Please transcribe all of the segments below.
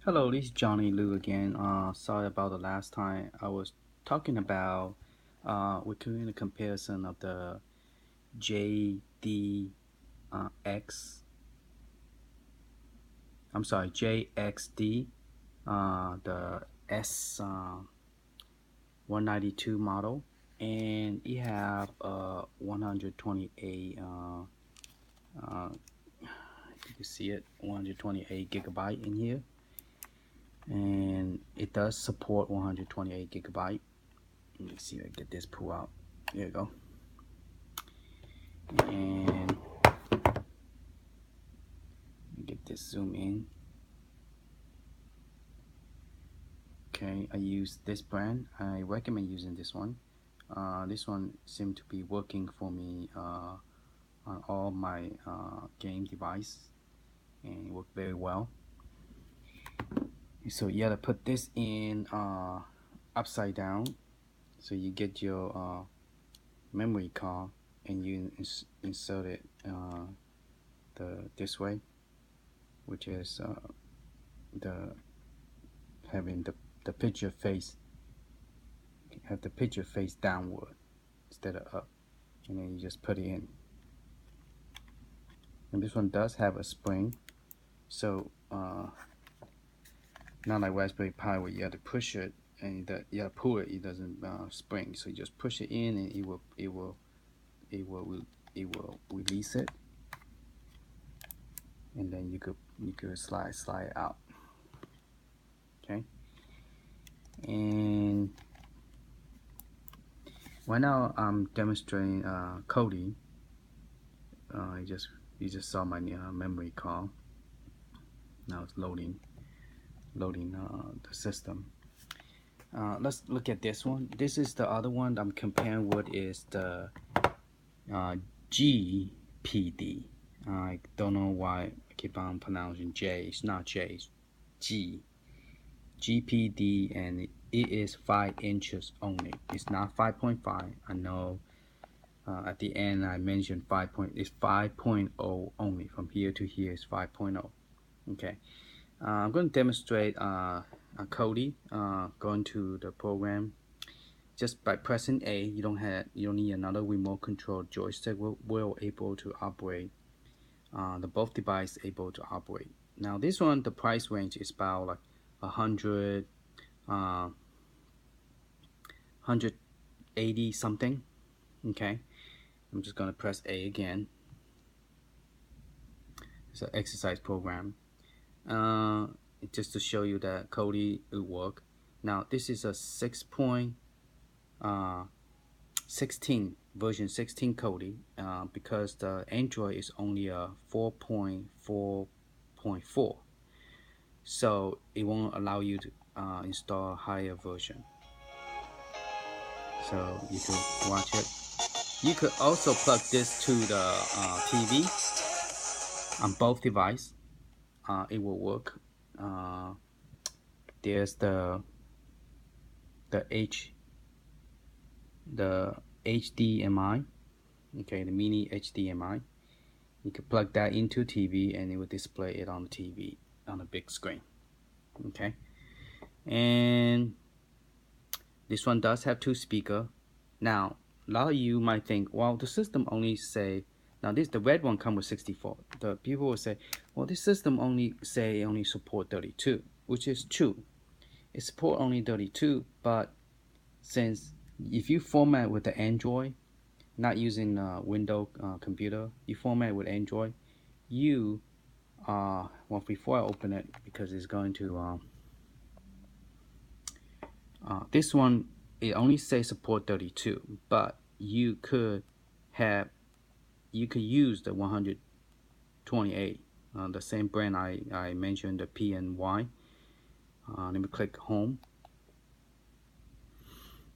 Hello, this is Johnny Lu again. Sorry about the last time. I was talking about we're doing a comparison of the JD X. I'm sorry, JXD the S192 model, and it have 128. You can see it, 128 gigabyte in here, and it does support 128 gigabyte. Let me see if I get this pull out. There you go. And get this zoom in. Okay, I use this brand. I recommend using this one. This one seemed to be working for me on all my game device, and it worked very well. So you gotta put this in upside down, so you get your memory card and you insert it this way, which is the having the picture face, have the picture face downward instead of up, and then you just put it in. And this one does have a spring, so not like Raspberry Pi where you have to push it and you have to pull it, it doesn't spring. So you just push it in and it will release it, and then you could slide it out. Okay, and right now I'm demonstrating coding. You just saw my memory card. Now it's loading the system. Let's look at this one. This is the other one I'm comparing with, is the GPD. I don't know why I keep on pronouncing J. It's not J, it's G. GPD, and it is 5 inches only. It's not 5.5. I know at the end I mentioned 5. It's 5.0 only. From here to here is 5.0. Okay. I'm going to demonstrate coding. Going to the program. Just by pressing A, you don't need another remote control joystick. Will able to operate. The both device able to operate. Now this one, the price range is about like 180 something. Okay, I'm just gonna press A again. It's an exercise program. Just to show you that Kodi will work. Now this is a 6.16 version 16 Kodi, because the Android is only a 4.4.4, so it won't allow you to install a higher version. So you could watch it. You could also plug this to the TV on both devices. It will work. There's the HDMI, okay, the mini HDMI. You can plug that into TV and it will display it on the TV on a big screen. Okay, and this one does have 2 speakers. Now a lot of you might think, well, the system only say, now the red one comes with 64. The people will say, well, this system only support 32, which is true. It support only 32, but since if you format with the Android, not using Windows computer, you format with Android, you well, before I open it, because it's going to this one, it only says support 32, but you could use the 128, the same brand I mentioned, the PNY. Let me click home.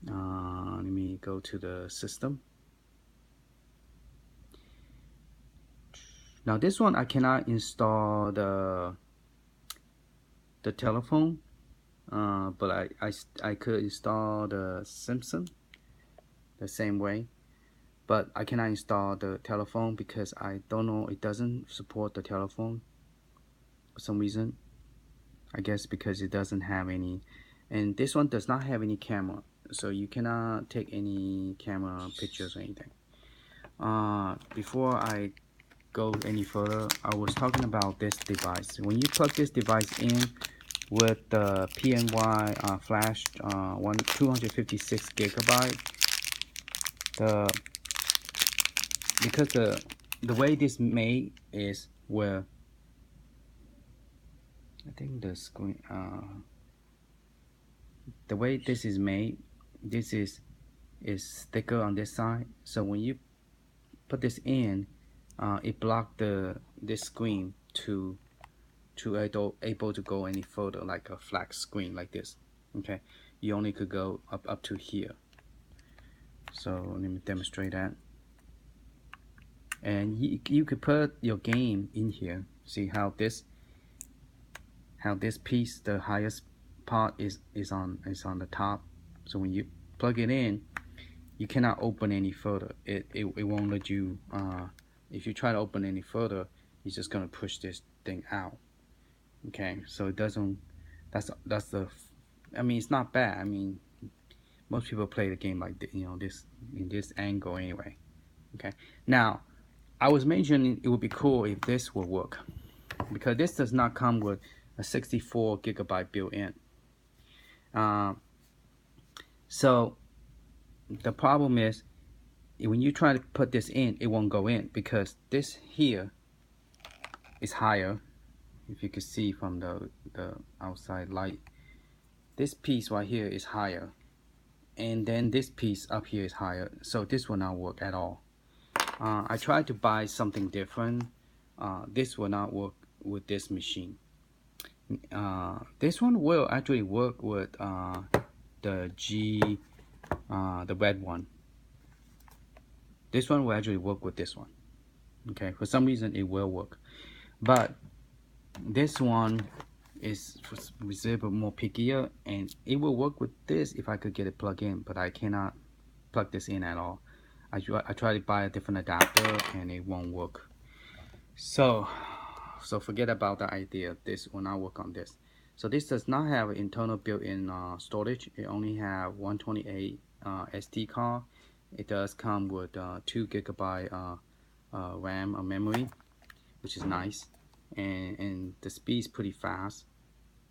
Let me go to the system. Now this one I cannot install the telephone, but I could install the Simpson the same way, but I cannot install the telephone because I don't know, it doesn't support the telephone for some reason. I guess because it doesn't have any, and this one does not have any camera, so you cannot take any camera pictures or anything. Before I go any further, I was talking about this device. When you plug this device in with the PNY flash 256 gigabyte, because the way this made is where I think the screen the way this is made, this is thicker on this side, so when you put this in, it blocked this screen to able to go any further, like a flat screen like this. Okay, you only could go up to here. So let me demonstrate that. And you could put your game in here. See how this piece, the highest part is on the top. So when you plug it in, you cannot open any further. It won't let you. If you try to open any further, it's just gonna push this thing out. Okay, so it doesn't. That's the. I mean, it's not bad. I mean, most people play the game like this in this angle anyway. Okay, now I was mentioning it would be cool if this would work, because this does not come with a 64 gigabyte built-in. So the problem is when you try to put this in, it won't go in because this here is higher. If you can see from the outside light, this piece right here is higher, and then this piece up here is higher, so this will not work at all. I tried to buy something different. This will not work with this machine. This one will actually work with the red one. This one will actually work with this one. Okay, for some reason it will work, but this one is a little bit more pickier, and it will work with this if I could get it plugged in, but I cannot plug this in at all. I try to buy a different adapter and it won't work. So forget about the idea. This will not work on this. So this does not have an internal built-in storage. It only have 128 SD card. It does come with 2 gigabyte RAM or memory, which is nice, and the speed is pretty fast.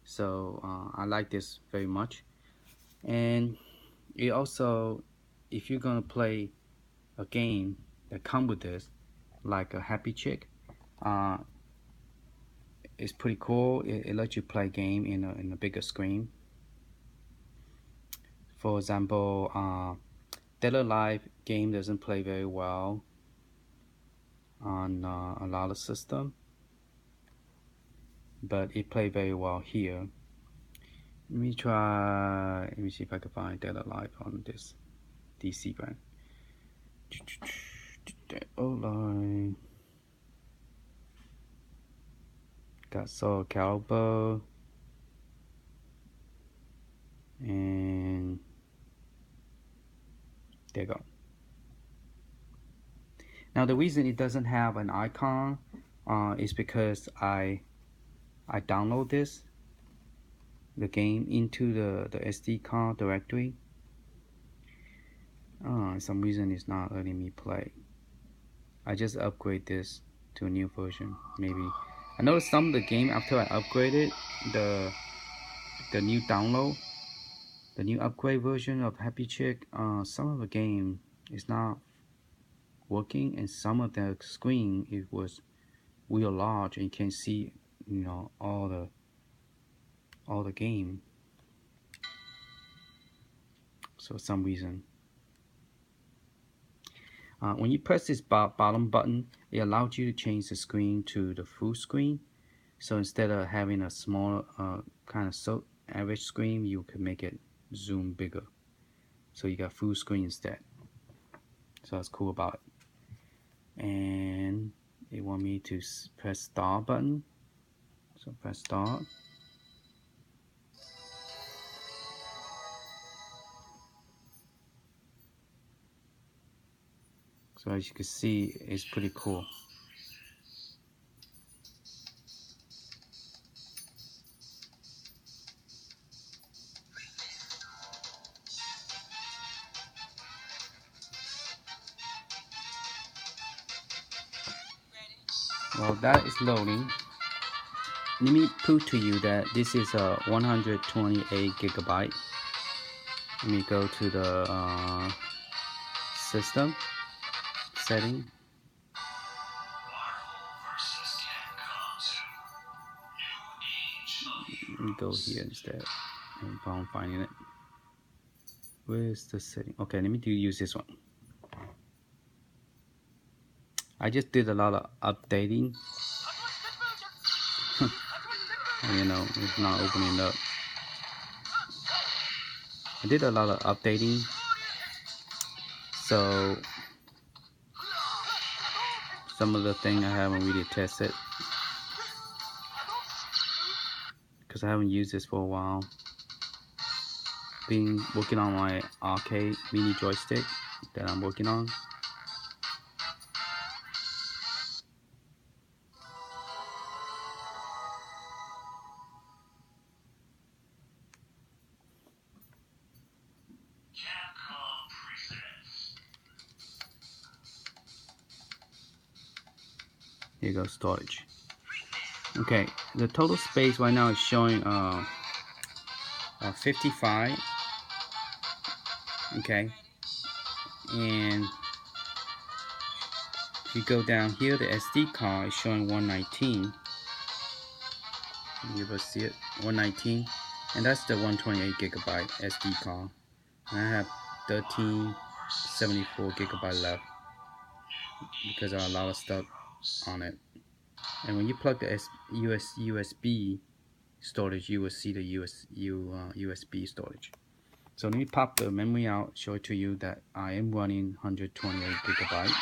So I like this very much. And it also, if you're gonna play a game that come with this, like a Happy Chick, it's pretty cool. It lets you play game in a bigger screen. For example, Dead or Alive game doesn't play very well on a lot of system, but it play very well here. Let me see if I can find Dead or Alive on this DC brand. Dead or Alive. Got Soul Calibur, and there you go. Now the reason it doesn't have an icon is because I download the game into the SD card directory. For some reason it's not letting me play. I just upgrade this to a new version. Maybe I noticed some of the game after I upgraded the new download, the new upgrade version of Happy Chick, some of the game is not working, and some of the screen it was real large and you can see all the game. So for some reason, when you press this bottom button, it allows you to change the screen to the full screen. So instead of having a small kind of average screen, you can make it zoom bigger. So you got full screen instead. So that's cool about it. And they want me to press start button. So press start. So as you can see, it's pretty cool. While that is loading, let me prove to you that this is a 128 gigabyte. Let me go to the system setting. Let me go here instead. And I'm finding it. Where's the setting? Okay, let me use this one. I just did a lot of updating. You know, it's not opening up. I did a lot of updating, so some of the things I haven't really tested because I haven't used this for a while. Been working on my arcade mini joystick that I'm working on. Here goes storage. Okay, the total space right now is showing 55. Okay, and if you go down here, the SD card is showing 119. You will see it, 119, and that's the 128 gigabyte SD card. And I have 1374 gigabyte left because I have a lot of stuff on it. And when you plug the USB storage, you will see the USB storage. So let me pop the memory out, show it to you that I am running 128 gigabyte.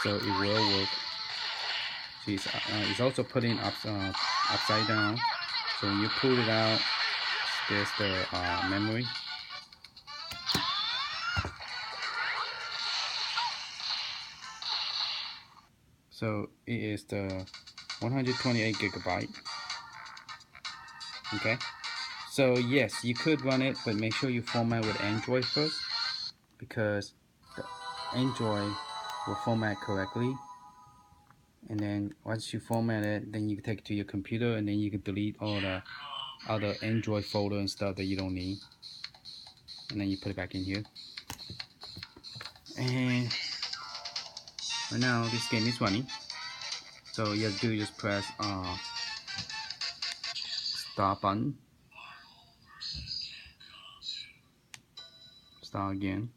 So it will work. So it's also putting upside down. So when you pull it out, there's the memory. So it is the 128 gigabyte. Okay. So yes, you could run it, but make sure you format with Android first, because the Android will format correctly. And then once you format it, then you can take it to your computer, and then you can delete all the other Android folder and stuff that you don't need. And then you put it back in here. And right now this game is running. So you have to do is just press start button. Start again.